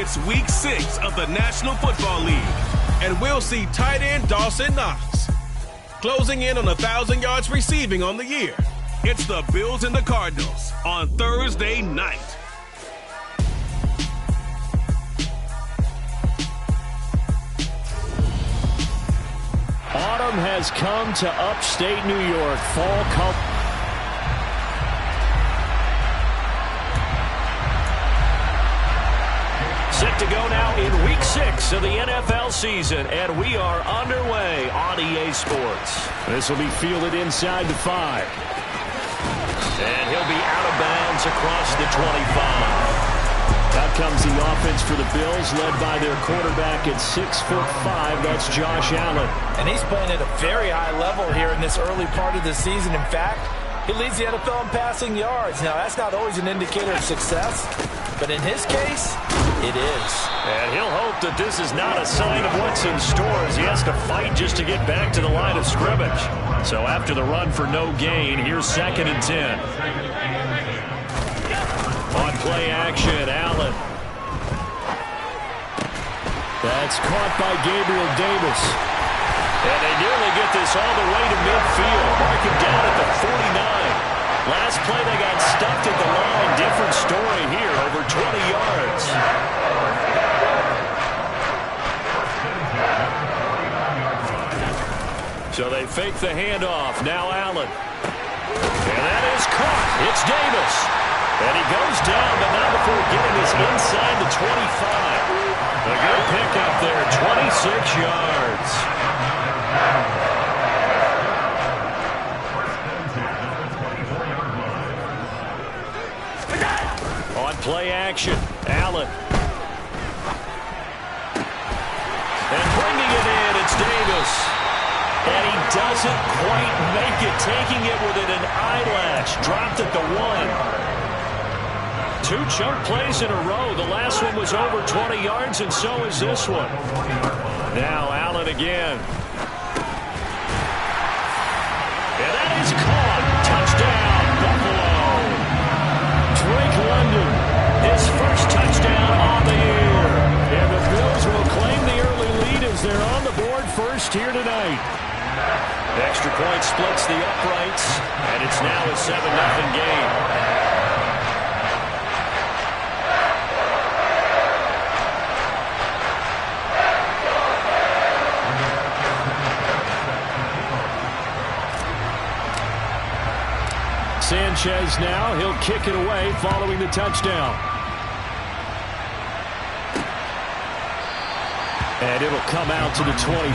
It's Week 6 of the National Football League, and we'll see tight end Dawson Knox closing in on 1,000 yards receiving on the year. It's the Bills and the Cardinals on Thursday night. Autumn has come to upstate New York. Fall come. Set to go now in Week 6 of the NFL season, and we are underway on EA Sports. This will be fielded inside the 5. And he'll be out of bounds across the 25. Out comes the offense for the Bills, led by their quarterback at 6'5". That's Josh Allen. And he's playing at a very high level here in this early part of the season. In fact, he leads the NFL in passing yards. Now, that's not always an indicator of success, but in his case, it is. And he'll hope that this is not a sign of what's in store as he has to fight just to get back to the line of scrimmage. So after the run for no gain, here's 2nd and 10. On play action, Allen. That's caught by Gabriel Davis. And they nearly get this all the way to midfield. Mark him down at the 49. Last play they got stuffed at the line. Different story here, over 20 yards. So they fake the handoff. Now Allen. And that is caught. It's Davis. And he goes down, but not before getting this inside the 25. A good pickup there, 26 yards. On play action, Allen. And bringing it in, it's Davis. And he doesn't quite make it, taking it within an eyelash. Dropped at the 1. 2 chunk plays in a row. The last one was over 20 yards, and so is this one. Now Allen again. And that is caught. Touchdown, Buffalo. Drake London, his first touchdown on the year. And the Bills will claim the early lead as they're on the board first here tonight. Extra point splits the uprights, and it's now a 7-0 game. Sanchez now, he'll kick it away following the touchdown. And it'll come out to the 25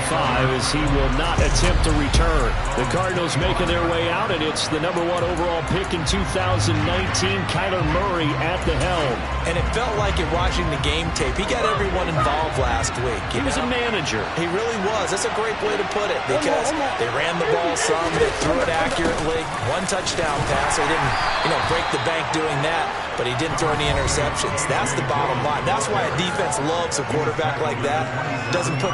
as he will not attempt to return. The Cardinals making their way out, and it's the #1 overall pick in 2019, Kyler Murray at the helm. And it felt like it watching the game tape. He got everyone involved last week. He was a manager. He really was. That's a great way to put it because they ran the ball some, they threw it accurately. 1 touchdown pass. They didn't, break the bank doing that, but he didn't throw any interceptions. That's the bottom line. That's why a defense loves a quarterback like that. Doesn't put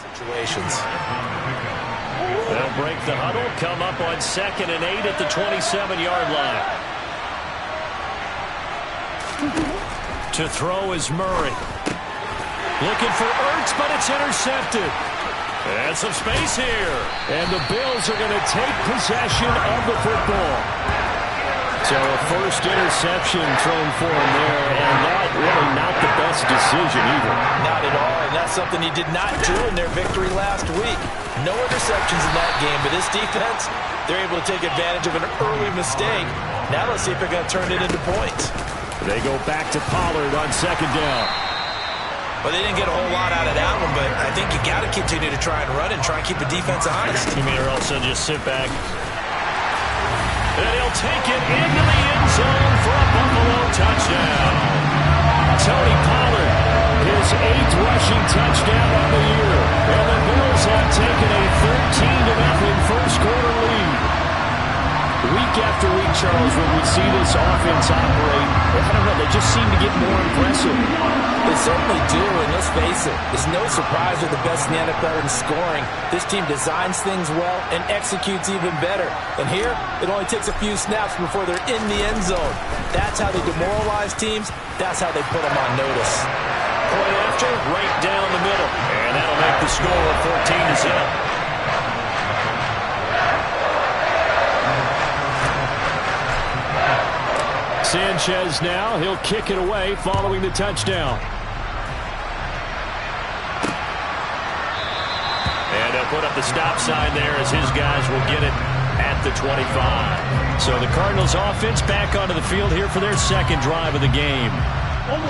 situations. They'll break the huddle, come up on 2nd and 8 at the 27-yard line. To throw is Murray. Looking for Ertz, but it's intercepted. And some space here. And the Bills are going to take possession of the football. So a first interception thrown for him there, and that really not the best decision either. Not at all, and that's something he did not do in their victory last week. No interceptions in that game, but this defense, they're able to take advantage of an early mistake. Now let's see if they're going to turn it into points. They go back to Pollard on 2nd down. Well, they didn't get a whole lot out of that one, but I think you got to continue to try and run and try and keep the defense honest. You mean or else they'll just sit back. And he'll take it into the end zone for a Buffalo touchdown. Tony Pollard, his 8th rushing touchdown of the year. And the Bills have taken a 13-0 first quarter lead. Week after week, Charles, when we see this offense operate, I don't know, they just seem to get more impressive. They certainly do, and let's face it, it's no surprise they're the best in the NFL in scoring. This team designs things well and executes even better. And here, it only takes a few snaps before they're in the end zone. That's how they demoralize teams. That's how they put them on notice. Point after, right down the middle. And that'll make the score 14-7. Sanchez now, he'll kick it away following the touchdown. And they'll put up the stop sign there as his guys will get it at the 25. So the Cardinals offense back onto the field here for their second drive of the game.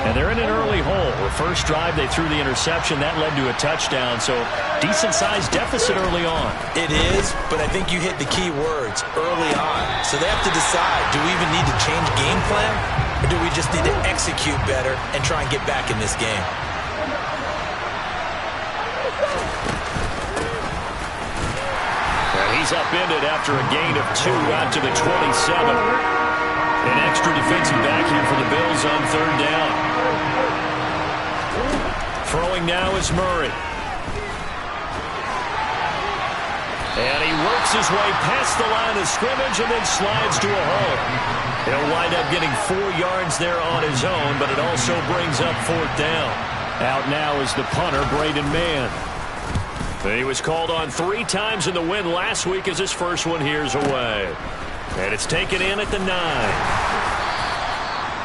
And they're in an early hole. The first drive, they threw the interception. That led to a touchdown. So decent-sized deficit early on. It is, but I think you hit the key words early on. So they have to decide, do we even need to change game plan? Or do we just need to execute better and try and get back in this game? And he's upended after a gain of 2 out to the 27. An extra defensive back here for the Bills on third down. Throwing now is Murray. And he works his way past the line of scrimmage and then slides to a hole. He'll wind up getting 4 yards there on his own, but it also brings up fourth down. Out now is the punter, Braden Mann. He was called on 3 times in the win last week as his first one here's away. And it's taken in at the 9.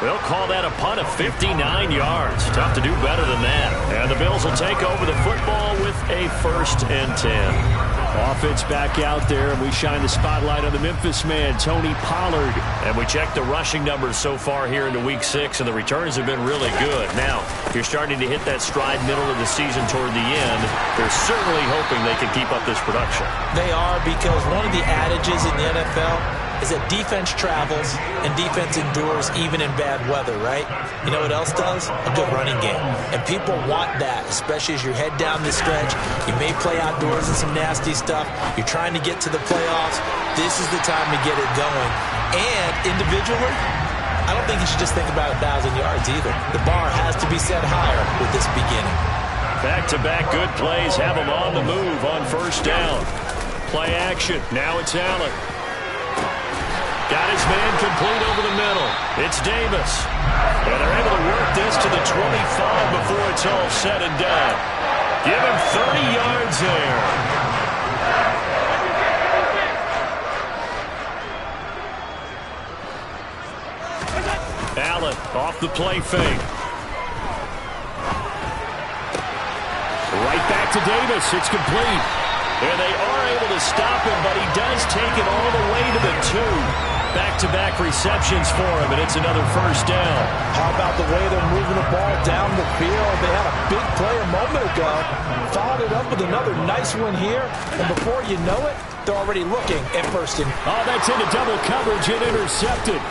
They'll call that a punt of 59 yards. Tough to do better than that. And the Bills will take over the football with a 1st and 10. Offense back out there, and we shine the spotlight on the Memphis man, Tony Pollard. And we check the rushing numbers so far here into Week 6, and the returns have been really good. Now, you're starting to hit that stride middle of the season toward the end. They're certainly hoping they can keep up this production. They are, because one of the adages in the NFL is that defense travels and defense endures even in bad weather, right? You know what else does? A good running game. And people want that, especially as you head down the stretch. You may play outdoors in some nasty stuff. You're trying to get to the playoffs. This is the time to get it going. And individually, I don't think you should just think about 1,000 yards either. The bar has to be set higher with this beginning. Back-to-back good plays have them on the move on first down. Play action. Now it's Allen. Got his man complete over the middle. It's Davis. And they're able to work this to the 25 before it's all said and done. Give him 30 yards there. Allen off the play fake. Right back to Davis. It's complete. And they are able to stop him, but he does take it all the way to the 2. Back-to-back receptions for him, and it's another first down. How about the way they're moving the ball down the field? They had a big play a moment ago, followed it up with another nice one here, and before you know it, they're already looking at first and... Oh, that's into double coverage and intercepted.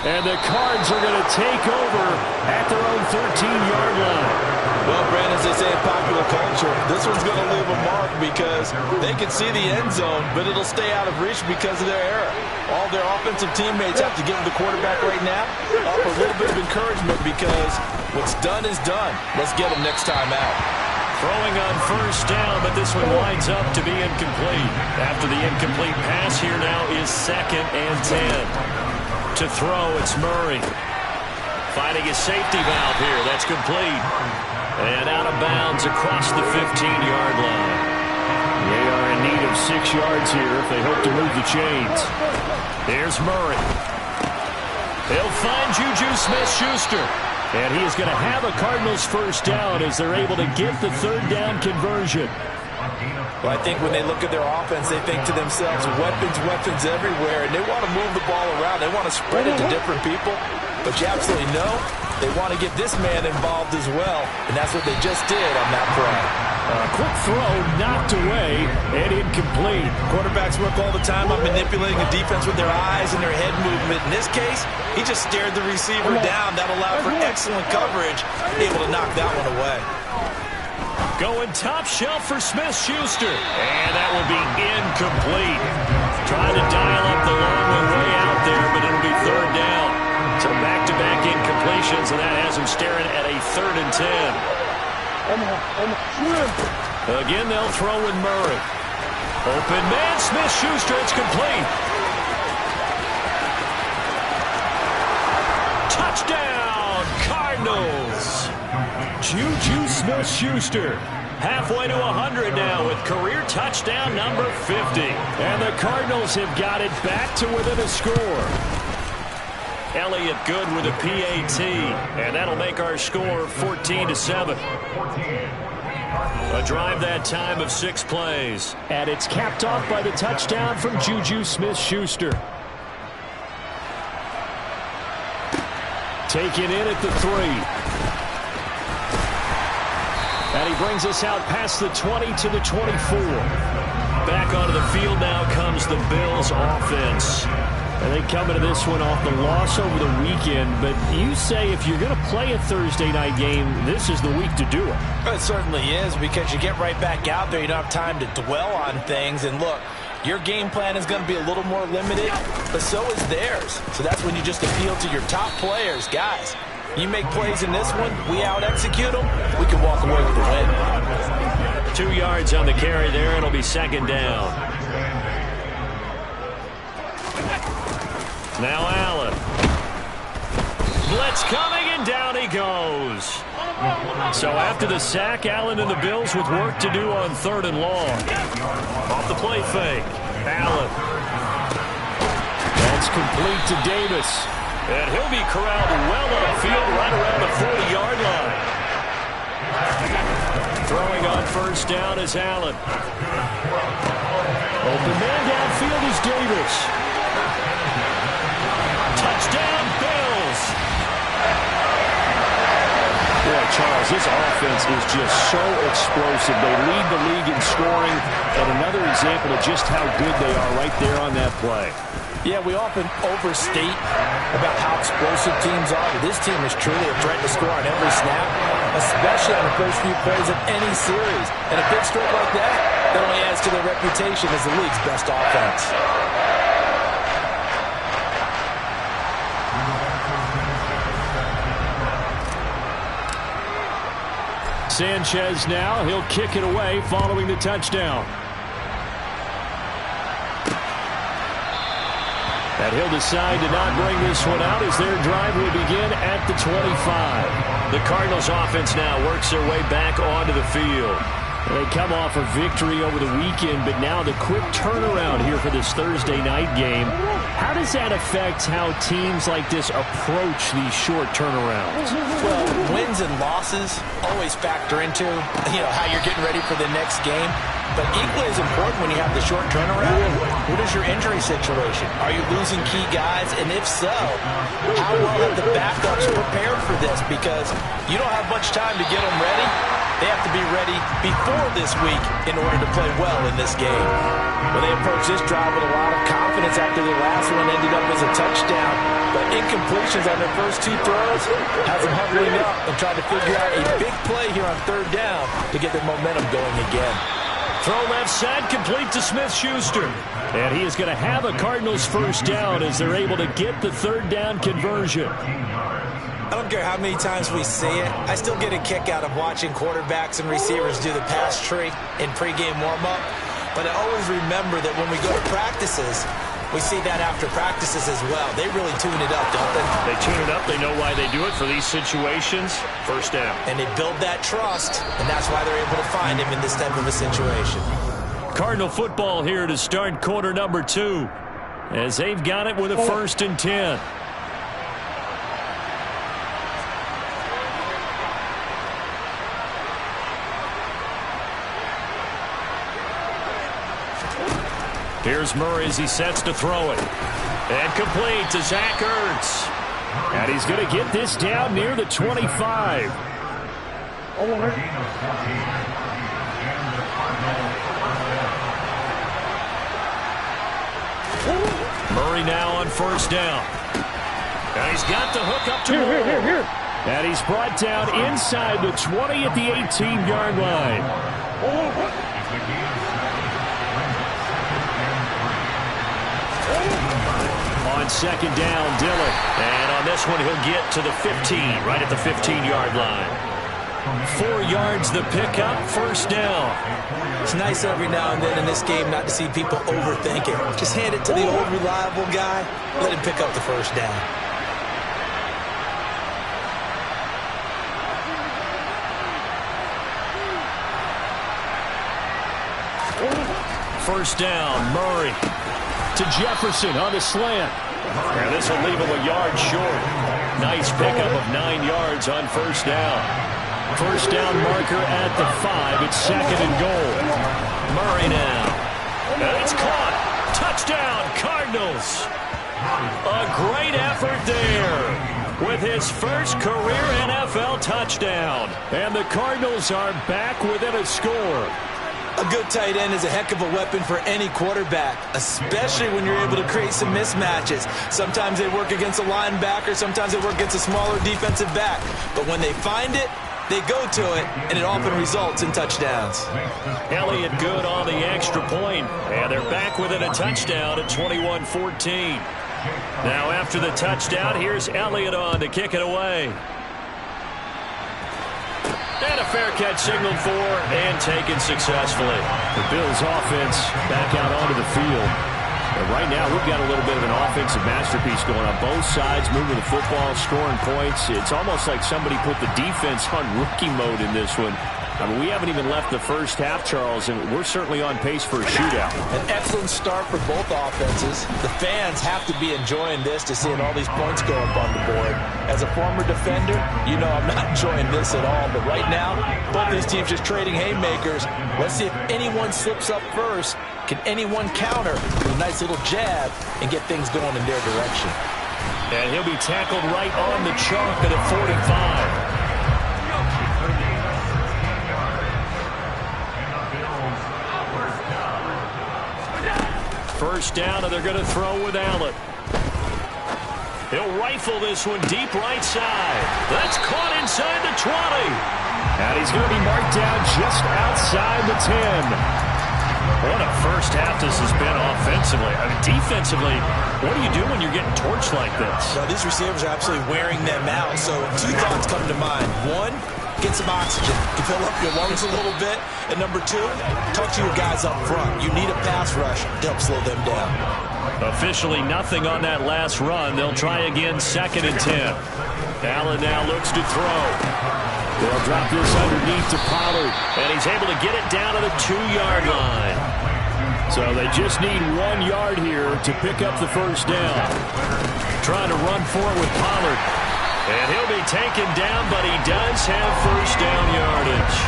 And the Cards are going to take over at their own 13-yard line. Well, Brandon, as they say in popular culture, this one's going to leave a mark because they can see the end zone, but it'll stay out of reach because of their error. All their offensive teammates have to give the quarterback right now up a little bit of encouragement because what's done is done. Let's get them next time out. Throwing on first down, but this one winds up to be incomplete. After the incomplete pass, here now is 2nd and 10. To throw, it's Murray. Finding his safety valve here. That's complete. And out of bounds across the 15-yard line. They are in need of 6 yards here if they hope to move the chains. There's Murray. He'll find Juju Smith-Schuster. And he is going to have a Cardinals first down as they're able to get the third down conversion. Well, I think when they look at their offense, they think to themselves, weapons everywhere, and they want to move the ball around. They want to spread it to different people. But you absolutely know they want to get this man involved as well, and that's what they just did on that play. A quick throw knocked away and incomplete. Quarterbacks work all the time on manipulating the defense with their eyes and their head movement. In this case, he just stared the receiver down. That allowed for excellent coverage, able to knock that one away. Going top shelf for Smith-Schuster. And that will be incomplete. Trying to dial up the long way out there, but it'll be third down. So back-to-back incompletions, and that has him staring at a 3rd and 10. Again, they'll throw in Murray. Open man, Smith-Schuster, it's complete. Touchdown, Cardinals. Juju Smith-Schuster. Halfway to 100 now with career touchdown number 50. And the Cardinals have got it back to within a score. Elliott good with a PAT. And that'll make our score 14-7. A drive that time of 6 plays. And it's capped off by the touchdown from Juju Smith-Schuster. Taken in at the 3. And he brings us out past the 20 to the 24. Back onto the field now comes the Bills offense. And they come into this one off the loss over the weekend. But you say if you're going to play a Thursday night game, this is the week to do it. It certainly is, because you get right back out there. You don't have time to dwell on things. And look, your game plan is going to be a little more limited, but so is theirs. So that's when you just appeal to your top players. Guys, you make plays in this one, we out-execute them, we can walk away with the win. 2 yards on the carry there, and it'll be 2nd down. Now Allen. Blitz coming, and down he goes. So after the sack, Allen and the Bills with work to do on 3rd and long. Off the play fake. Allen. That's complete to Davis. And he'll be corralled well upfield right around the 40-yard line. Throwing on 1st down is Allen. Open man downfield is Davis. Touchdown, Bills. Boy, Charles, this offense is just so explosive. They lead the league in scoring, and another example of just how good they are right there on that play. Yeah, we often overstate about how explosive teams are, but this team is truly a threat to score on every snap, especially on the first few plays of any series. And a big stroke like that only adds to their reputation as the league's best offense. Sanchez now, he'll kick it away following the touchdown. And he'll decide to not bring this one out as their drive will begin at the 25. The Cardinals offense now works their way back onto the field. They come off a victory over the weekend, but now the quick turnaround here for this Thursday night game. How does that affect how teams like this approach these short turnarounds? Well, wins and losses always factor into, how you're getting ready for the next game. But equally as important when you have the short turnaround, what is your injury situation? Are you losing key guys? And if so, how well have the backups prepared for this? Because you don't have much time to get them ready. They have to be ready before this week in order to play well in this game. Well, they approached this drive with a lot of confidence after the last one ended up as a touchdown. But incompletions on their first 2 throws has them huddling up and trying to figure out a big play here on 3rd down to get their momentum going again. Throw left side, complete to Smith-Schuster. And he is going to have a Cardinals 1st down as they're able to get the 3rd down conversion. I don't care how many times we see it. I still get a kick out of watching quarterbacks and receivers do the pass tree in pregame warm-up. But I always remember that when we go to practices, we see that after practices as well. They really tune it up, don't they? They tune it up. They know why they do it for these situations. 1st down. And they build that trust, and that's why they're able to find him in this type of a situation. Cardinal football here to start quarter number 2, as they've got it with a 1st and 10. Here's Murray as he sets to throw it. And complete to Zach Ertz. And he's going to get this down near the 25. Murray now on 1st down. And he's got the hook up to Moore. And he's brought down inside the 20 at the 18-yard line. On second down, Dillon. And on this one, he'll get to the 15, right at the 15-yard line. 4 yards the pickup, first down. It's nice every now and then in this game not to see people overthink it. Just hand it to the old reliable guy. Let him pick up the first down. First down, Murray to Jefferson on the slant. And this will leave him a yard short. Nice pickup of 9 yards on first down. First down marker at the 5. It's second and goal. Murray now. And it's caught. Touchdown, Cardinals. A great effort there with his first career NFL touchdown. And the Cardinals are back within a score. A good tight end is a heck of a weapon for any quarterback, especially when you're able to create some mismatches. Sometimes they work against a linebacker, sometimes they work against a smaller defensive back. But when they find it, they go to it, and it often results in touchdowns. Elliott good on the extra point, and they're back within a touchdown at 21-14. Now after the touchdown, here's Elliott on to kick it away. And a fair catch signaled for and taken successfully. The Bills offense back out onto the field. And right now, we've got a little bit of an offensive masterpiece going on. Both sides moving the football, scoring points. It's almost like somebody put the defense on rookie mode in this one. I mean, we haven't even left the first half, Charles, and we're certainly on pace for a shootout. An excellent start for both offenses. The fans have to be enjoying this to seeing all these points go up on the board. As a former defender, you know I'm not enjoying this at all. But right now, both these teams just trading haymakers. Let's see if anyone slips up first. Can anyone counter with a nice little jab and get things going in their direction? And he'll be tackled right on the chalk at a 45. First down, and they're going to throw with Allen. He'll rifle this one deep right side. That's caught inside the 20. And he's going to be marked down just outside the 10. What a first half this has been offensively. I mean, defensively, what do you do when you're getting torched like this? Well, these receivers are absolutely wearing them out. So 2 thoughts come to mind. 1, get some oxygen to fill up your lungs a little bit. And number 2, talk to your guys up front. You need a pass rush to help slow them down. Officially nothing on that last run. They'll try again, second and 10. Allen now looks to throw. They'll drop this underneath to Pollard, and he's able to get it down to the 2-yard line. So they just need 1 yard here to pick up the first down. Trying to run for it with Pollard. And he'll be taken down, but he does have first down yardage.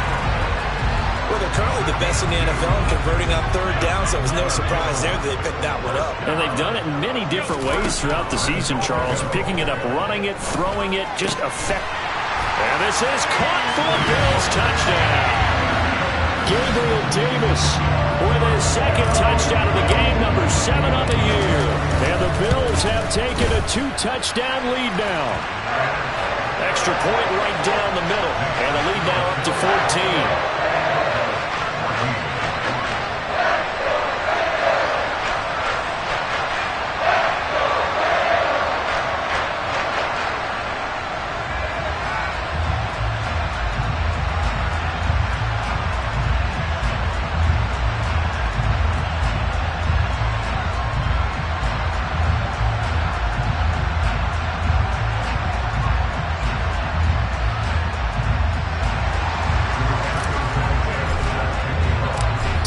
Well, they're currently the best in the NFL in converting on third down, so it was no surprise there that they picked that one up. And they've done it in many different ways throughout the season, Charles. Picking it up, running it, throwing it, just effective. And this is caught for a Bills touchdown. Gabriel Davis with his second touchdown of the game, number 7 on the year. And the Bills have taken a 2-touchdown lead now. Extra point right down the middle. And the lead now up to 14.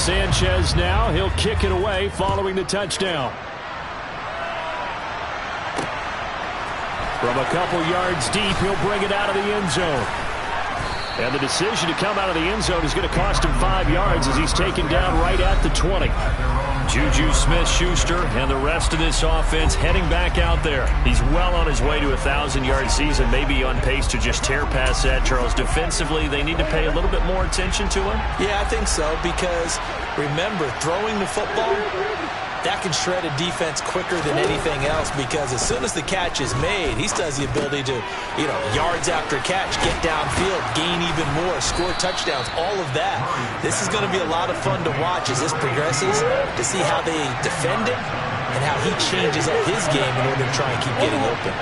Sanchez now, he'll kick it away following the touchdown. From a couple yards deep, he'll bring it out of the end zone. And the decision to come out of the end zone is going to cost him 5 yards as he's taken down right at the 20. Juju Smith-Schuster and the rest of this offense heading back out there. He's well on his way to a 1,000-yard season, maybe on pace to just tear past that, Charles. Defensively, they need to pay a little bit more attention to him. Yeah, I think so, because remember, throwing the football, that can shred a defense quicker than anything else, because as soon as the catch is made, he still has the ability to, yards after catch, get downfield, gain even more, score touchdowns, all of that. This is going to be a lot of fun to watch as this progresses, to see how they defend it and how he changes up his game in order to try and keep getting open.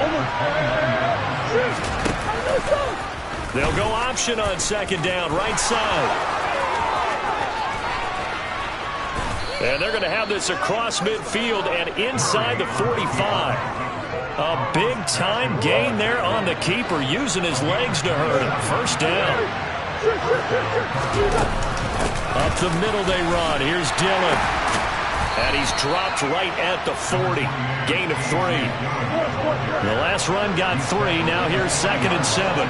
They'll go option on second down, right side. And they're going to have this across midfield and inside the 45. A big-time gain there on the keeper, using his legs to hurt him. First down. Up the middle they run. Here's Dillon. And he's dropped right at the 40. Gain of 3. The last run got 3. Now here's 2nd and 7.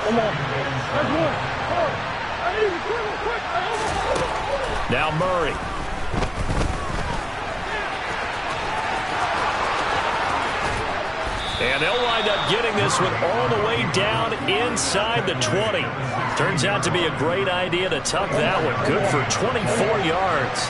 Come on. Now Murray. And they'll wind up getting this one all the way down inside the 20. Turns out to be a great idea to tuck that one. Good for 24 yards.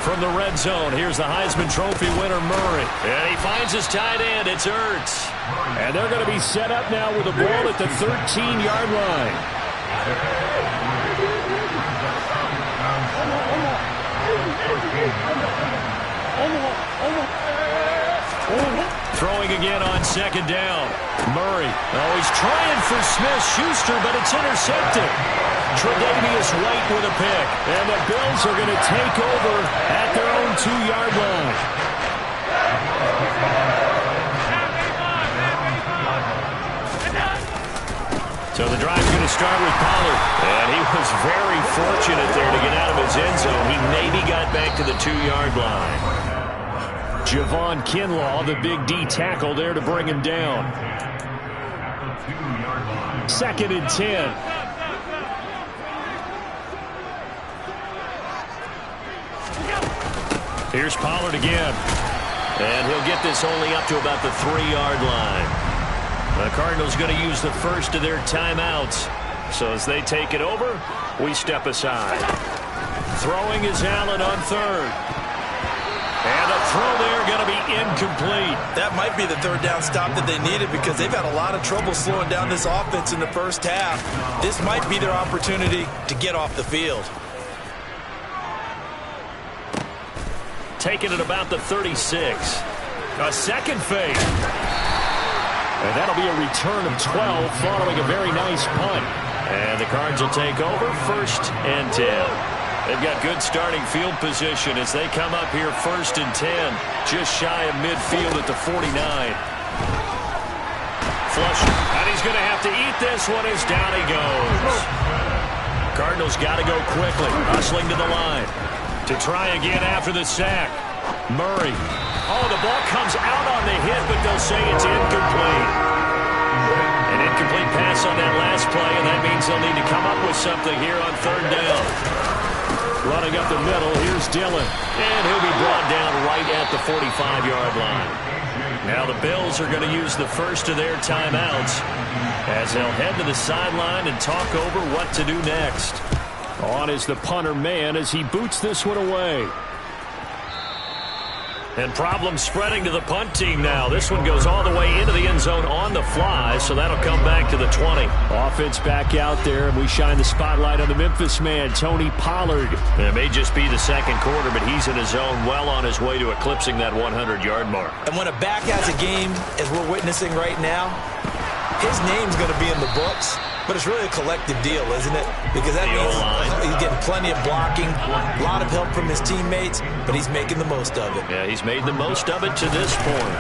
From the red zone, here's the Heisman Trophy winner, Murray. And he finds his tight end. It's Ertz. And they're going to be set up now with the ball at the 13-yard line. Throwing again on second down. Murray. Oh, he's trying for Smith-Schuster, but it's intercepted. Tre'Davious White with a pick. And the Bills are going to take over at their own 2-yard line. So the drive's going to start with Pollard. And he was very fortunate there to get out of his end zone. He maybe got back to the 2-yard line. Javon Kinlaw, the big D tackle there to bring him down. 2nd and 10. Here's Pollard again. And he'll get this only up to about the 3-yard line. The Cardinals going to use the first of their timeouts. So as they take it over, we step aside. Throwing is Allen on 3rd. And the throw there going to be incomplete. That might be the 3rd down stop that they needed, because they've had a lot of trouble slowing down this offense in the first half. This might be their opportunity to get off the field. Taking it about the 36. A second fake. And that'll be a return of 12 following a very nice punt. And the Cards will take over 1st and 10. They've got good starting field position as they come up here 1st and 10. Just shy of midfield at the 49. Flusher. And he's going to have to eat this one as down he goes. Cardinals got to go quickly. Hustling to the line. To try again after the sack. Murray. Oh, the ball comes out on the hit, but they'll say it's incomplete. An incomplete pass on that last play, and that means they'll need to come up with something here on 3rd down. Running up the middle, here's Dillon. And he'll be brought down right at the 45-yard line. Now the Bills are going to use the first of their timeouts as they'll head to the sideline and talk over what to do next. On is the punter man as he boots this one away. And problems spreading to the punt team now. This one goes all the way into the end zone on the fly, so that'll come back to the 20. Offense back out there, and we shine the spotlight on the Memphis man, Tony Pollard. And it may just be the 2nd quarter, but he's in his zone, well on his way to eclipsing that 100-yard mark. And when a back has a game, as we're witnessing right now, his name's going to be in the books. But it's really a collective deal, isn't it? Because that means he's getting plenty of blocking, a lot of help from his teammates, but he's making the most of it. Yeah, he's made the most of it to this point.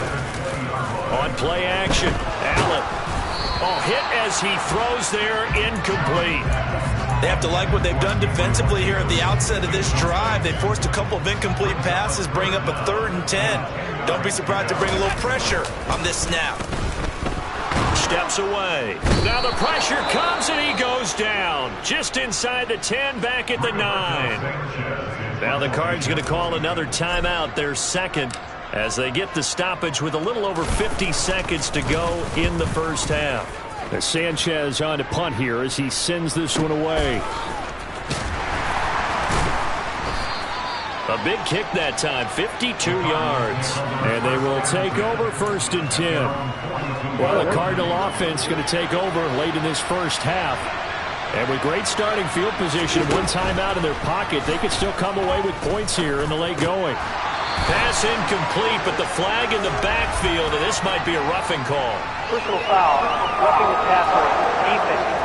On play action, Allen. Oh, hit as he throws there, incomplete. They have to like what they've done defensively here at the outset of this drive. They forced a couple of incomplete passes, bring up a 3rd and 10. Don't be surprised to bring a little pressure on this snap. Steps away. Now the pressure comes and he goes down. Just inside the 10, back at the 9. Now the Cards going to call another timeout, their 2nd, as they get the stoppage with a little over 50 seconds to go in the first half. Sanchez on to punt here as he sends this one away. A big kick that time, 52 yards. And they will take over 1st and 10. Well, the Cardinal offense going to take over late in this first half. And with great starting field position and one timeout in their pocket, they could still come away with points here in the late going. Pass incomplete, but the flag in the backfield, and this might be a roughing call. Personal foul, roughing the passer, defense.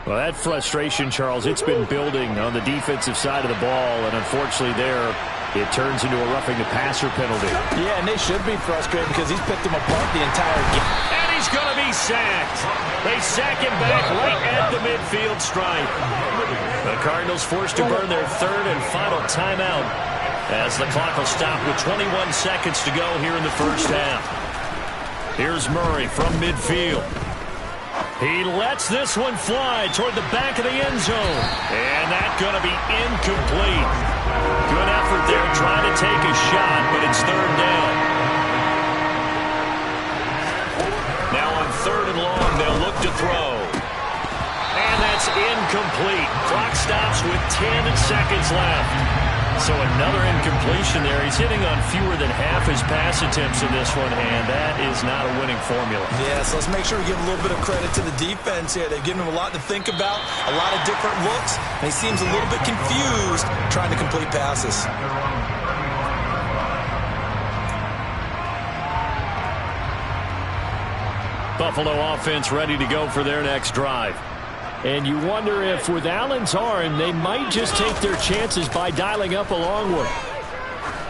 Well, that frustration, Charles, it's been building on the defensive side of the ball, and unfortunately there, it turns into a roughing the passer penalty. Yeah, and they should be frustrated because he's picked them apart the entire game. And he's going to be sacked. They sack him back right at the midfield stripe. The Cardinals forced to burn their 3rd and final timeout as the clock will stop with 21 seconds to go here in the first half. Here's Murray from midfield. He lets this one fly toward the back of the end zone. And that's going to be incomplete. Good effort there trying to take a shot, but it's 3rd down. Now on 3rd and long, they'll look to throw. And that's incomplete. Clock stops with 10 seconds left. So another incompletion there. He's hitting on fewer than half his pass attempts in this one, and that is not a winning formula. Yeah, so let's make sure we give a little bit of credit to the defense here. They've given him a lot to think about, a lot of different looks, and he seems a little bit confused trying to complete passes. Buffalo offense ready to go for their next drive. And you wonder if with Allen's arm, they might just take their chances by dialing up a long one.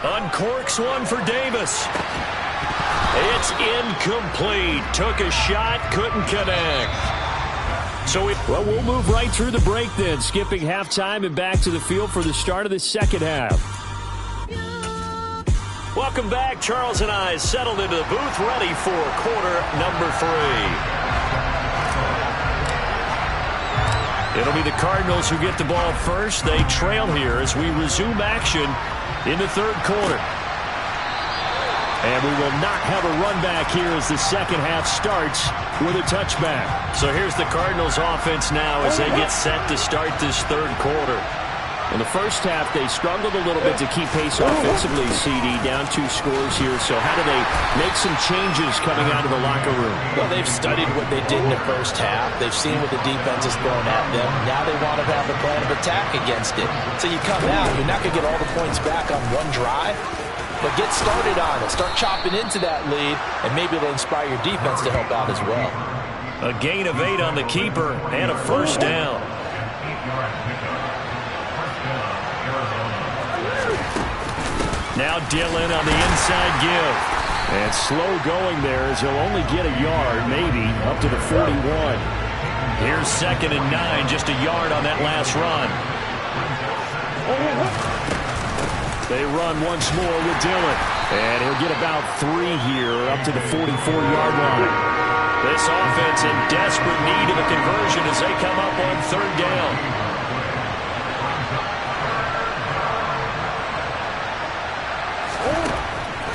Uncorks one for Davis. It's incomplete. Took a shot, couldn't connect. So we'll move right through the break then, skipping halftime and back to the field for the start of the second half. Welcome back. Charles and I settled into the booth, ready for quarter number 3. It'll be the Cardinals who get the ball first. They trail here as we resume action in the 3rd quarter. And we will not have a run back here as the second half starts with a touchback. So here's the Cardinals offense now as they get set to start this 3rd quarter. In the first half, they struggled a little bit to keep pace offensively, CD, down 2 scores here. So how do they make some changes coming out of the locker room? Well, they've studied what they did in the first half. They've seen what the defense has thrown at them. Now they want to have a plan of attack against it. So you come out, you're not going to get all the points back on one drive, but get started on it. Start chopping into that lead, and maybe it'll inspire your defense to help out as well. A gain of 8 on the keeper and a first down. Now Dillon on the inside give. And slow going there as he'll only get a yard, maybe, up to the 41. Here's 2nd and 9, just a yard on that last run. They run once more with Dillon. And he'll get about 3 here, up to the 44-yard line. This offense in desperate need of a conversion as they come up on 3rd down.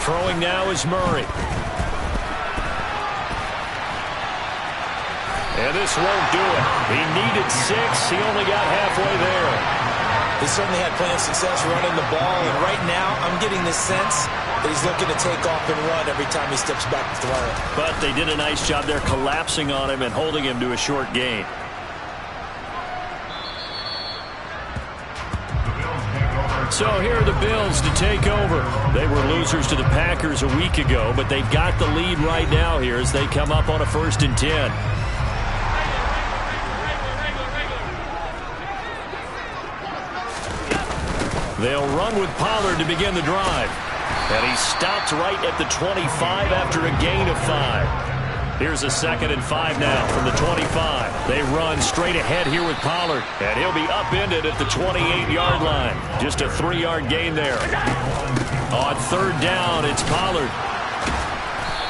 Throwing now is Murray. And this won't do it. He needed 6. He only got halfway there. They certainly had plenty of success running the ball, and right now I'm getting the sense that he's looking to take off and run every time he steps back to throw it. But they did a nice job there collapsing on him and holding him to a short gain. So here are the Bills to take over. They were losers to the Packers a week ago, but they've got the lead right now here as they come up on a 1st and 10. They'll run with Pollard to begin the drive. And he stopped right at the 25 after a gain of 5. Here's a 2nd and 5 now from the 25. They run straight ahead here with Pollard. And he'll be upended at the 28-yard line. Just a 3-yard gain there. On 3rd down, it's Pollard.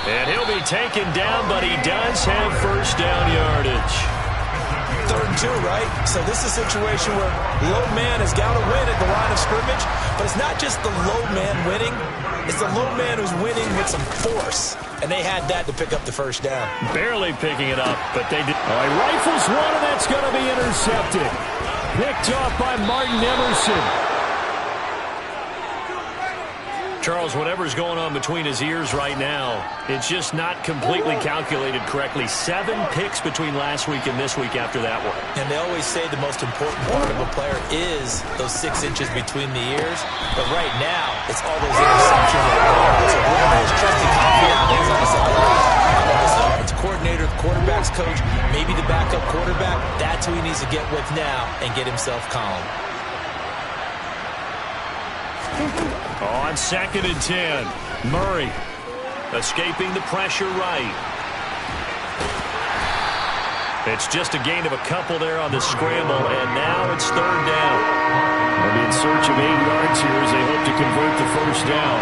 And he'll be taken down, but he does have first down yardage. 3rd and 2, right? So this is a situation where low man has got to win at the line of scrimmage, but it's not just the low man winning. It's the low man who's winning with some force, and they had that to pick up the first down. Barely picking it up, but they did. All right, rifles one, and that's going to be intercepted. Picked off by Martin Emerson. Charles, whatever's going on between his ears right now, it's just not completely calculated correctly. 7 picks between last week and this week after that one. And they always say the most important part of a player is those 6 inches between the ears. But right now, it's all those interceptions that are there. So whoever is trusting confident is on the side. It's coordinator, the quarterback's coach, maybe the backup quarterback. That's who he needs to get with now and get himself calm. On 2nd and 10, Murray escaping the pressure right. It's just a gain of a couple there on the scramble, and now it's 3rd down. They'll be in search of 8 yards here as they hope to convert the first down.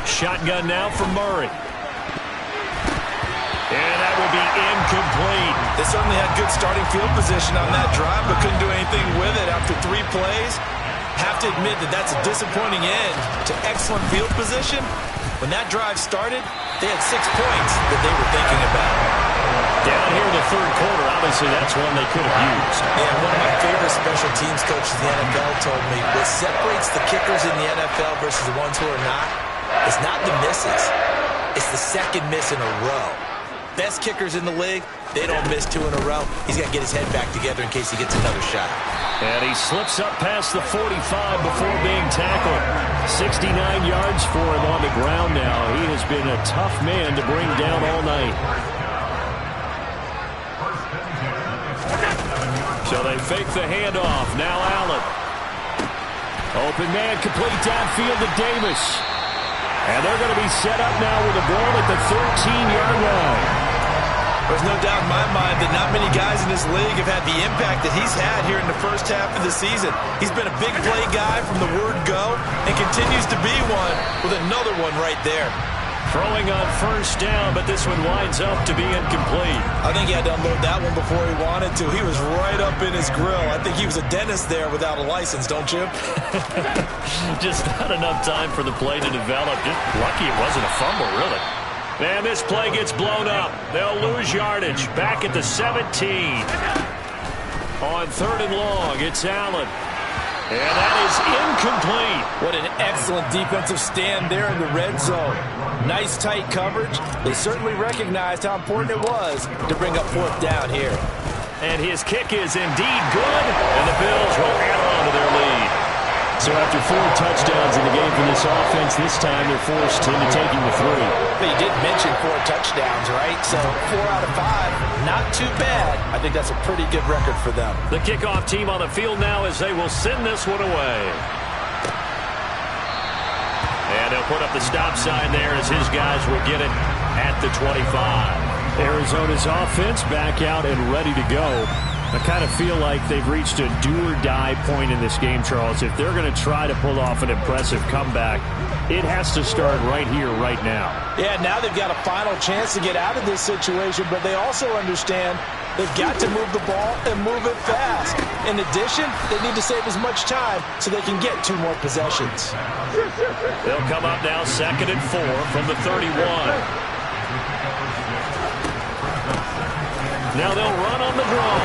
Shotgun now for Murray. And that will be incomplete. They certainly had good starting field position on that drive, but couldn't do anything with it after 3 plays. Have to admit that that's a disappointing end to excellent field position. When that drive started, they had 6 points that they were thinking about. Down here in the 3rd quarter, obviously that's one they could have used. Yeah, one of my favorite special teams coaches in the NFL told me what separates the kickers in the NFL versus the ones who are not is not the misses. It's the 2nd miss in a row. Best kickers in the league, they don't miss 2 in a row. He's got to get his head back together in case he gets another shot. And he slips up past the 45 before being tackled. 69 yards for him on the ground now. He has been a tough man to bring down all night. So they fake the handoff. Now Allen. Open man, complete downfield to Davis. And they're going to be set up now with a ball at the 13-yard line. There's no doubt in my mind that not many guys in this league have had the impact that he's had here in the first half of the season. He's been a big play guy from the word go and continues to be one with another one right there. Throwing on first down, but this one winds up to be incomplete. I think he had to unload that one before he wanted to. He was right up in his grill. I think he was a dentist there without a license, don't you? Just not enough time for the play to develop. Just lucky it wasn't a fumble, really. And this play gets blown up. They'll lose yardage. Back at the 17. On 3rd and long, it's Allen. And that is incomplete. What an excellent defensive stand there in the red zone. Nice tight coverage. They certainly recognized how important it was to bring up 4th down here. And his kick is indeed good. And the Bills will add on to their lead. So after 4 touchdowns in the game for this offense, this time they're forced into taking the 3. But you did mention 4 touchdowns, right? So 4 out of 5, not too bad. I think that's a pretty good record for them. The kickoff team on the field now as they will send this one away. And they'll put up the stop sign there as his guys will get it at the 25. Arizona's offense back out and ready to go. I kind of feel like they've reached a do-or-die point in this game, Charles. If they're going to try to pull off an impressive comeback, it has to start right here, right now. Yeah, now they've got a final chance to get out of this situation, but they also understand they've got to move the ball and move it fast. In addition, they need to save as much time so they can get 2 more possessions. They'll come up now 2nd and 4 from the 31. Now they'll run on the draw.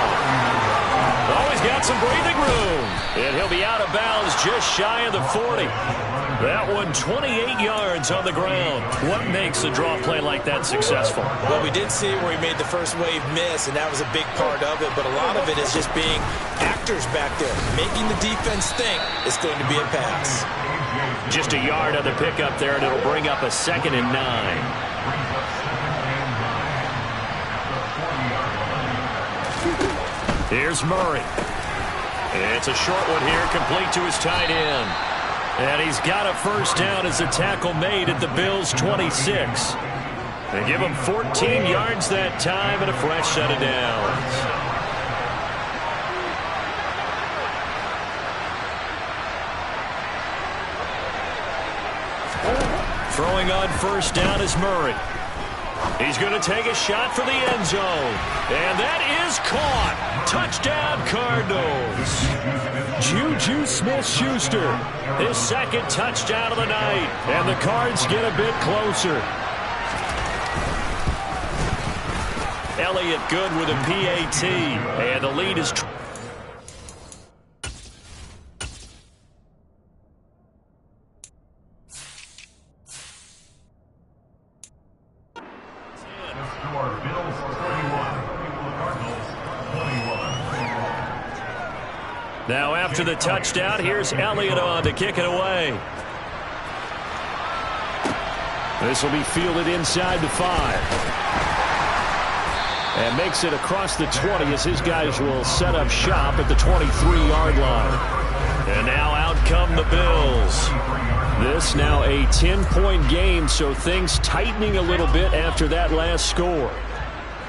Always got some breathing room. And he'll be out of bounds just shy of the 40. That one 28 yards on the ground. What makes a draw play like that successful? Well, we did see where he made the first wave miss, and that was a big part of it. But a lot of it is just being actors back there, making the defense think it's going to be a pass. Just a yard on the pickup there, and it'll bring up a 2nd and 9. Here's Murray. It's a short one here, complete to his tight end. And he's got a first down as a tackle made at the Bills' 26. They give him 14 yards that time and a fresh set of downs. Throwing on first down is Murray. He's going to take a shot for the end zone. And that is caught. Touchdown, Cardinals. Juju Smith-Schuster, his second touchdown of the night. And the Cards get a bit closer. Elliott good with a PAT. And the lead is... Now after the touchdown, here's Elliott on to kick it away. This will be fielded inside the 5. And makes it across the 20 as his guys will set up shop at the 23-yard line. And now out come the Bills. This now a 10-point game, so things tightening a little bit after that last score.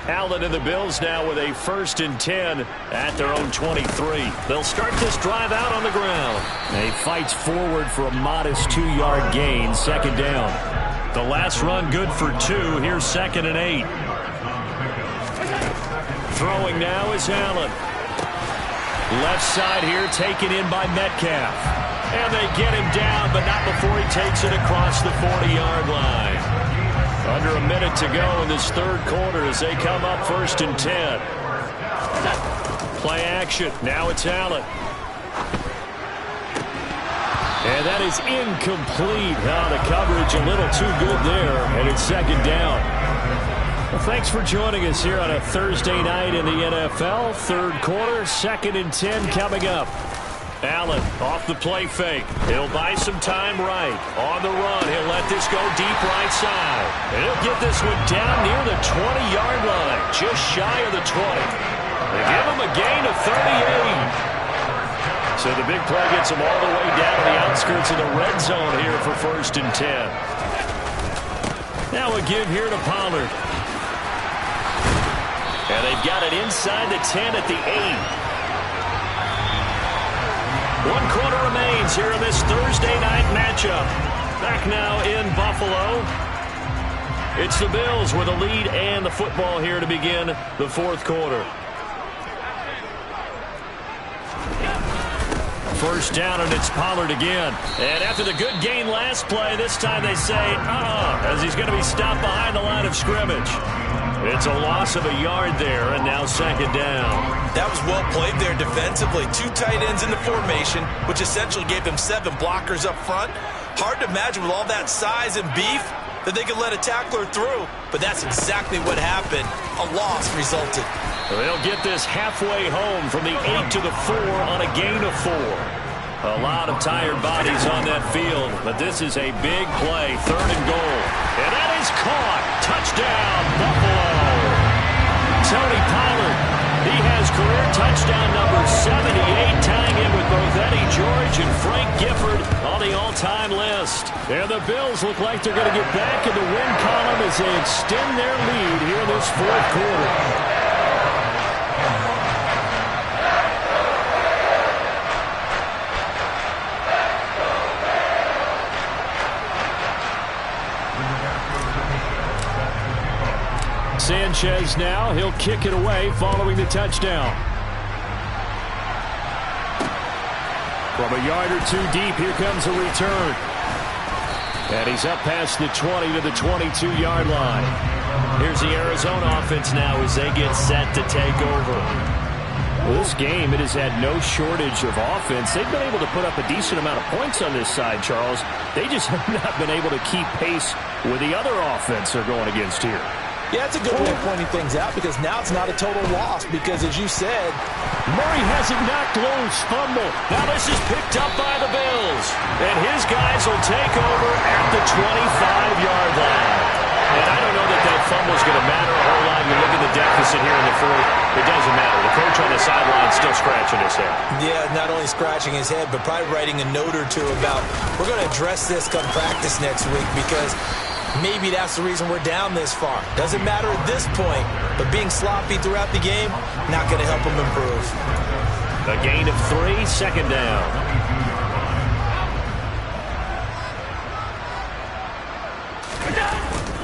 Allen and the Bills now with a 1st and 10 at their own 23. They'll start this drive out on the ground. They fights forward for a modest 2-yard gain, 2nd down. The last run good for 2. Here's 2nd and 8. Throwing now is Allen. Left side here taken in by Metcalf. And they get him down, but not before he takes it across the 40-yard line. Under a minute to go in this 3rd quarter as they come up 1st and 10. Play action. Now it's Allen. And that is incomplete. Now the coverage a little too good there, and it's 2nd down. Well, thanks for joining us here on a Thursday night in the NFL. 3rd quarter, 2nd and 10 coming up. Allen off the play fake. He'll buy some time right. On the run, he'll let this go deep right side. And he'll get this one down near the 20-yard line, just shy of the 20. They give him a gain of 38. So the big play gets him all the way down to the outskirts of the red zone here for 1st and 10. Now a give here to Pollard. And they've got it inside the 10 at the 8. 1 quarter remains here in this Thursday night matchup. Back now in Buffalo. It's the Bills with a lead and the football here to begin the 4th quarter. 1st down, and it's Pollard again. And after the good gain last play, this time they say, as he's going to be stopped behind the line of scrimmage. It's a loss of a yard there, and now 2nd down. That was well played there defensively. 2 tight ends in the formation, which essentially gave them 7 blockers up front. Hard to imagine with all that size and beef that they could let a tackler through, but that's exactly what happened. A loss resulted. They'll get this halfway home from the 8 to the 4 on a gain of 4. A lot of tired bodies on that field, but this is a big play, 3rd and goal. And that is caught. Touchdown, Buffalo. Tony Pollard, he has career touchdown number 78, tying in with both Eddie George and Frank Gifford on the all-time list. And the Bills look like they're going to get back in the win column as they extend their lead here in this 4th quarter. Sanchez now, he'll kick it away following the touchdown. From a yard or 2 deep, here comes a return. And he's up past the 20 to the 22-yard line. Here's the Arizona offense now as they get set to take over. Well, this game, it has had no shortage of offense. They've been able to put up a decent amount of points on this side, Charles. They just have not been able to keep pace with the other offense they're going against here. Yeah, it's a good way of pointing things out because now it's not a total loss because, as you said, Murray has it knocked loose. Fumble. Now this is picked up by the Bills. And his guys will take over at the 25-yard line. And I don't know that that fumble is going to matter a whole lot. You look at the deficit here in the 4th. It doesn't matter. The coach on the sideline is still scratching his head. Yeah, not only scratching his head, but probably writing a note or two about, we're going to address this come practice next week because maybe that's the reason we're down this far. Doesn't matter at this point, but being sloppy throughout the game, not going to help them improve. A gain of 3, 2nd down.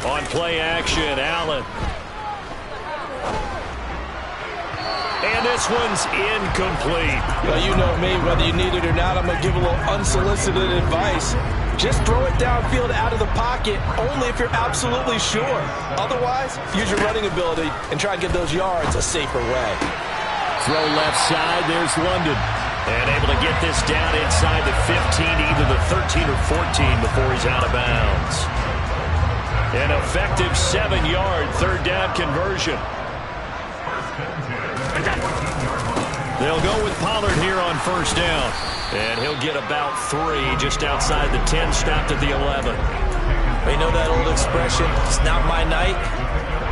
On play action, Allen. And this one's incomplete. Well, you know me, whether you need it or not, I'm going to give a little unsolicited advice. Just throw it downfield out of the pocket, only if you're absolutely sure. Otherwise, use your running ability and try and get those yards a safer way. Throw left side, there's London. And able to get this down inside the 15, either the 13 or 14 before he's out of bounds. An effective 7-yard third down conversion. They'll go with Pollard here on first down. And he'll get about 3 just outside the 10, stopped at the 11. They know that old expression, it's not my night.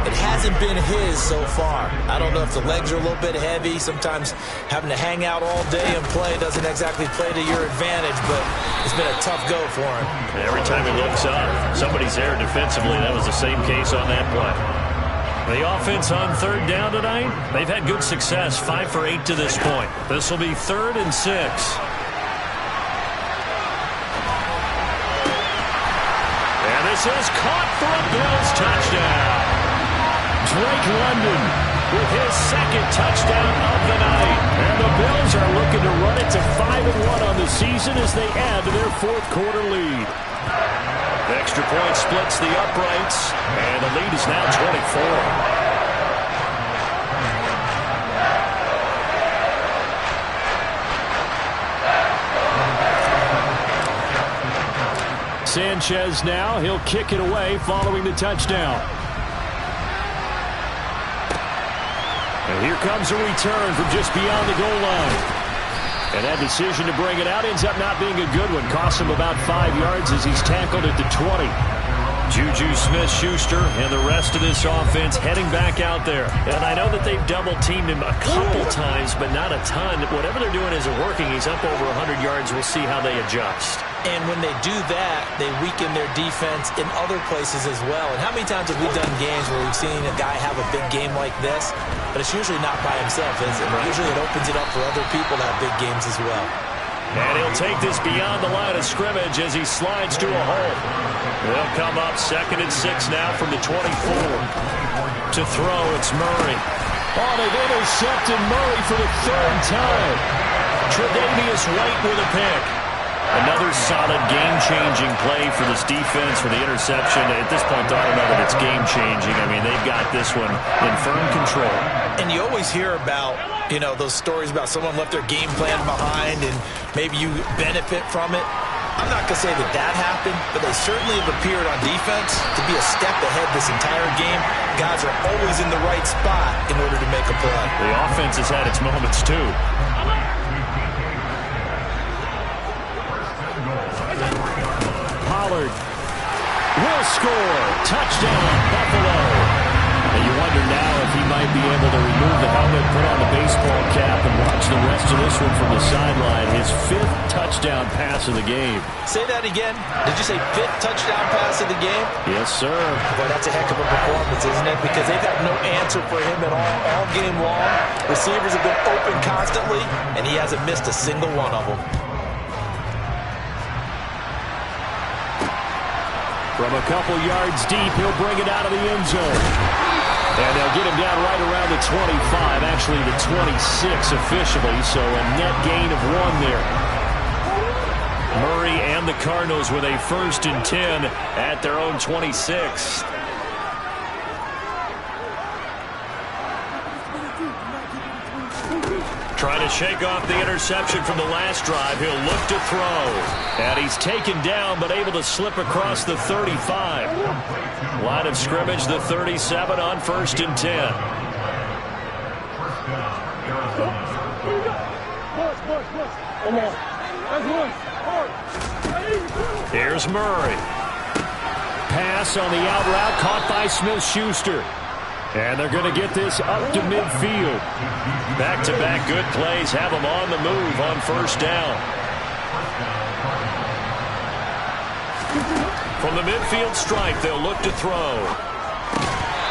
It hasn't been his so far. I don't know if the legs are a little bit heavy. Sometimes having to hang out all day and play doesn't exactly play to your advantage, but it's been a tough go for him. Every time he looks up, somebody's there defensively. That was the same case on that play. The offense on third down tonight, they've had good success, 5 for 8 to this point. This will be 3rd and 6. And this is caught for a Bills touchdown. Drake London with his 2nd touchdown of the night. And the Bills are looking to run it to 5-1 on the season as they add to their 4th quarter lead. The extra point splits the uprights, and the lead is now 24. Sanchez now, he'll kick it away following the touchdown. And here comes a return from just beyond the goal line. And that decision to bring it out ends up not being a good one. Costs him about 5 yards as he's tackled at the 20. Juju Smith-Schuster and the rest of this offense heading back out there. And I know that they've double-teamed him a couple times, but not a ton. Whatever they're doing isn't working. He's up over 100 yards. We'll see how they adjust. And when they do that, they weaken their defense in other places as well. And how many times have we done games where we've seen a guy have a big game like this, but it's usually not by himself, is it? Usually it opens it up for other people to have big games as well. And he'll take this beyond the line of scrimmage as he slides to a hole. They'll come up 2nd and 6 now from the 24. To throw, it's Murray. Oh, they've intercepted Murray for the 3rd time. Tre'Davious White with a pick. Another solid game-changing play for this defense for the interception. At this point, I don't know that it's game-changing. I mean, they've got this one in firm control. And you always hear about, you know, those stories about someone left their game plan behind and maybe you benefit from it. I'm not going to say that that happened, but they certainly have appeared on defense to be a step ahead this entire game. Guys are always in the right spot in order to make a play. The offense has had its moments, too. Pollard will score. Touchdown, Buffalo. And you wonder now if he might be able to remove the helmet, put on the baseball cap, and watch the rest of this one from the sideline. His 5th touchdown pass of the game. Say that again. Did you say 5th touchdown pass of the game? Yes, sir. Boy, that's a heck of a performance, isn't it? Because they've had no answer for him at all game long. Receivers have been open constantly, and he hasn't missed a single one of them. From a couple yards deep, he'll bring it out of the end zone. And they'll get him down right around the 25, actually the 26 officially, so a net gain of 1 there. Murray and the Cardinals with a 1st and 10 at their own 26. Trying to shake off the interception from the last drive. He'll look to throw. And he's taken down, but able to slip across the 35. Line of scrimmage, the 37 on 1st and 10. Here's Murray. Pass on the out route, caught by Smith-Schuster. And they're going to get this up to midfield. Back-to-back good plays have them on the move on 1st down. From the midfield stripe, they'll look to throw.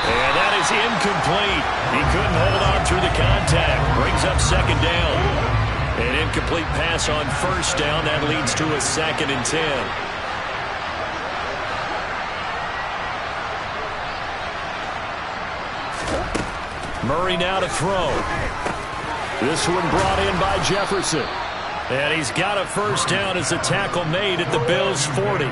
And that is incomplete. He couldn't hold on through the contact. Brings up 2nd down. An incomplete pass on 1st down. That leads to a 2nd and 10. Murray now to throw. This one brought in by Jefferson. And he's got a first down as a tackle made at the Bills' 40.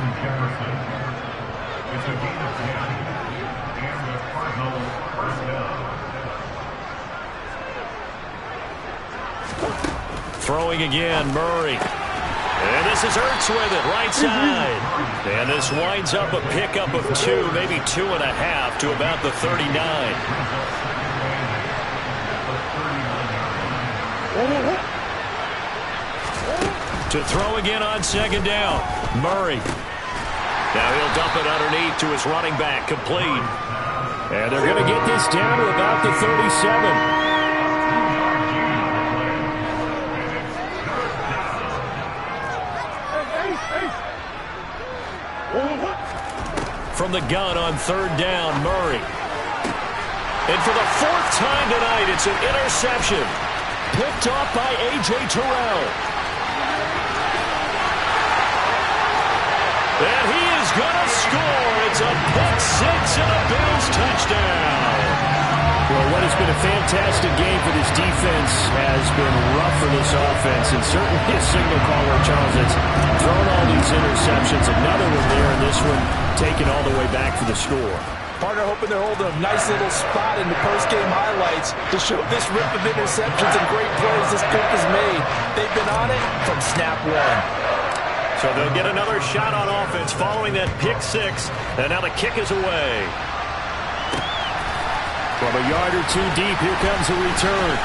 Throwing again, Murray. And this is Ertz with it, right side. And this winds up a pickup of 2, maybe 2.5 to about the 39. To throw again on second down, Murray. Now he'll dump it underneath to his running back, complete. And they're going to get this down to about the 37. From the gun on third down, Murray. And for the 4th time tonight, it's an interception. Picked off by A.J. Terrell. And he is going to score. It's a pick 6 and a Bills touchdown. Well, what has been a fantastic game for this defense has been rough for this offense. And certainly a signal caller, Charles, that's thrown all these interceptions. Another one there, and this one taken all the way back for the score. Partner hoping they're holding a nice little spot in the post-game highlights to show this rip of interceptions and great plays this group has made. They've been on it from snap one. So they'll get another shot on offense following that pick 6, and now the kick is away. From a yard or 2 deep, here comes a return.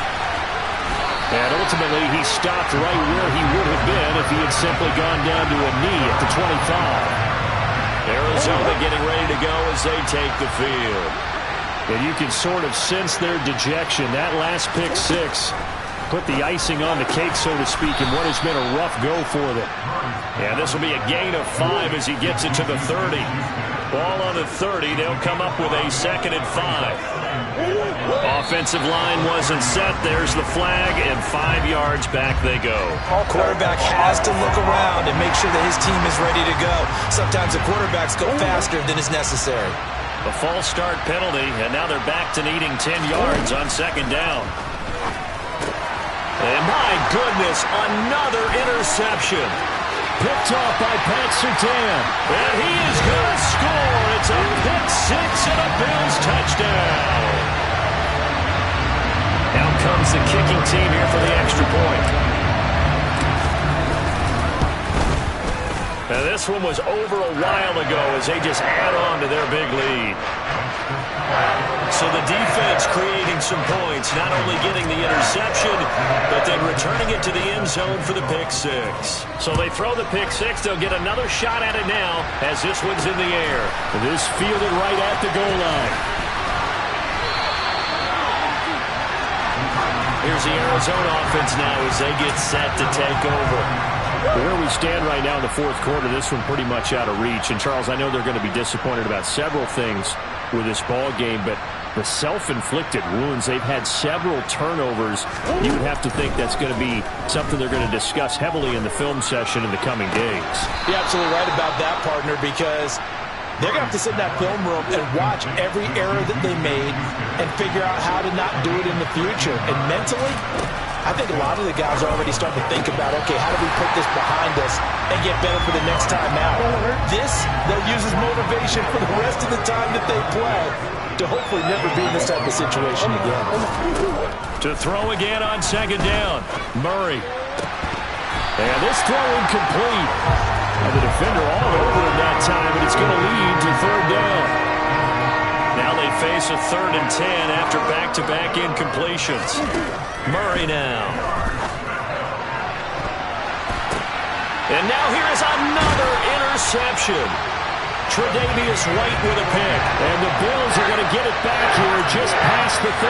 And ultimately, he stopped right where he would have been if he had simply gone down to a knee at the 25. Arizona getting ready to go as they take the field. And you can sort of sense their dejection. That last pick 6 put the icing on the cake, so to speak, in what has been a rough go for them. And this will be a gain of 5 as he gets it to the 30. Ball on the 30. They'll come up with a 2nd and 5. Offensive line wasn't set. There's the flag, and 5 yards back they go. Quarterback has to look around and make sure that his team is ready to go. Sometimes the quarterbacks go faster than is necessary. A false start penalty, and now they're back to needing 10 yards on 2nd down. And my goodness, another interception. Picked off by Pat Surtain. And he is going to score. It's a pick 6 and a Bills touchdown. Now comes the kicking team here for the extra point. Now this one was over a while ago as they just add on to their big lead. So the defense creating some points, not only getting the interception, but then returning it to the end zone for the pick 6. So they throw the pick 6. They'll get another shot at it now as this one's in the air. This fielded right at the goal line. Here's the Arizona offense now as they get set to take over. Where we stand right now in the 4th quarter, this one pretty much out of reach. And, Charles, I know they're going to be disappointed about several things with this ball game, but the self-inflicted wounds, they've had several turnovers. You would have to think that's going to be something they're going to discuss heavily in the film session in the coming days. You're absolutely right about that, partner, because they're going to have to sit in that film room and watch every error that they made and figure out how to not do it in the future. And mentally, I think a lot of the guys are already starting to think about, okay, how do we put this behind us and get better for the next time out? This, they'll use as motivation for the rest of the time that they play to hopefully never be in this type of situation again. To throw again on 2nd down, Murray. And this throw incomplete. And the defender all over him that time, and it's going to lead to 3rd down. Now they face a 3rd and 10 after back-to-back incompletions. Murray now. And now here is another interception. Tre'Davious White with a pick. And the Bills are going to get it back here just past the 35.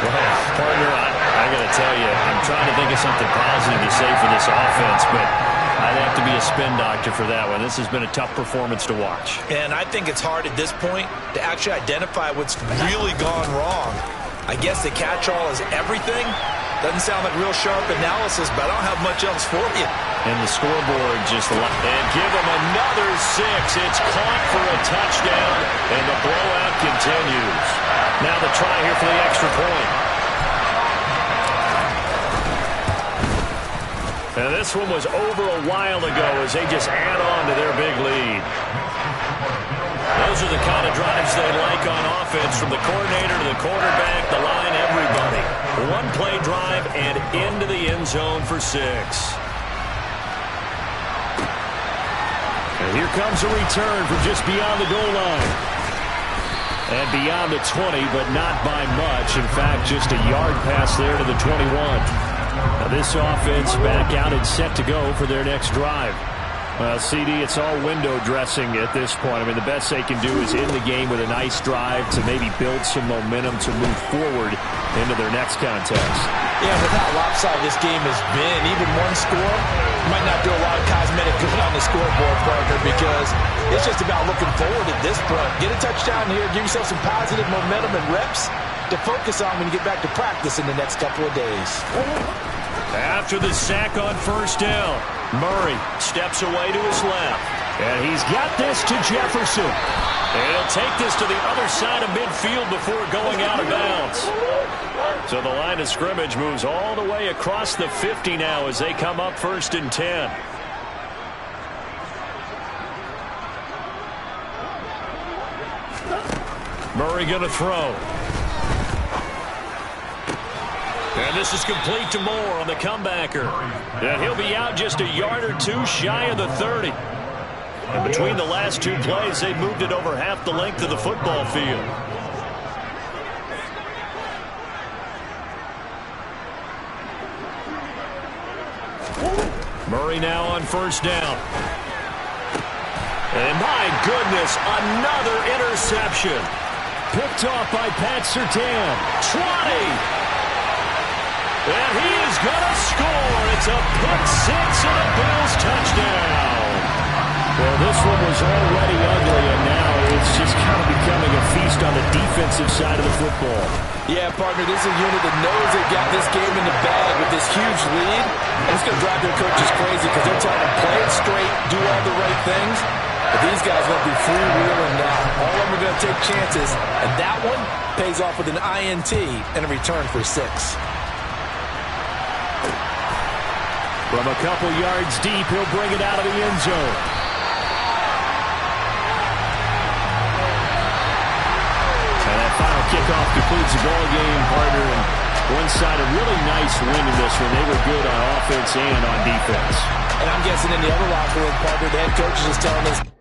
Well, partner, I got to tell you, I'm trying to think of something positive to say for this offense, but I'd have to be a spin doctor for that one. This has been a tough performance to watch. And I think it's hard at this point to actually identify what's really gone wrong. I guess the catch-all is everything. Doesn't sound like real sharp analysis, but I don't have much else for you. And the scoreboard just and give them another 6. It's caught for a touchdown, and the blowout continues. Now the try here for the extra point. And this one was over a while ago as they just add on to their big lead. Those are the kind of drives they like on offense, from the coordinator to the quarterback, the line, everybody. One-play drive and into the end zone for 6. And here comes a return from just beyond the goal line. And beyond the 20, but not by much. In fact, just a yard pass there to the 21. Now this offense back out and set to go for their next drive. Well, CD, it's all window dressing at this point. I mean, the best they can do is end the game with a nice drive to maybe build some momentum to move forward into their next contest. Yeah, with how lopsided this game has been, even one score might not do a lot of cosmetic good on the scoreboard, partner, because it's just about looking forward at this point. Get a touchdown here, give yourself some positive momentum and reps to focus on when you get back to practice in the next couple of days. After the sack on first down, Murray steps away to his left. And he's got this to Jefferson. And he'll take this to the other side of midfield before going out of bounds. So the line of scrimmage moves all the way across the 50 now as they come up 1st and 10. Murray going to throw. And this is complete to Moore on the comebacker. And he'll be out just a yard or two shy of the 30. And between the last two plays, they've moved it over half the length of the football field. Murray now on first down. And my goodness, another interception. Picked off by Pat Surtain. 20. And he is going to score. It's a pick six and a Bills touchdown. Well, this one was already ugly, and now it's just kind of becoming a feast on the defensive side of the football. Yeah, partner, this is a unit that knows they got this game in the bag with this huge lead. And it's going to drive their coaches crazy because they're telling them play it straight, do all the right things. But these guys are going to be freewheeling now. All of them are going to take chances, and that one pays off with an INT and a return for 6. From a couple yards deep, he'll bring it out of the end zone. And that final kickoff concludes the ball game, partner. And one side, a really nice win in this one. They were good on offense and on defense. And I'm guessing in the other locker room, partner, the head coach is just telling us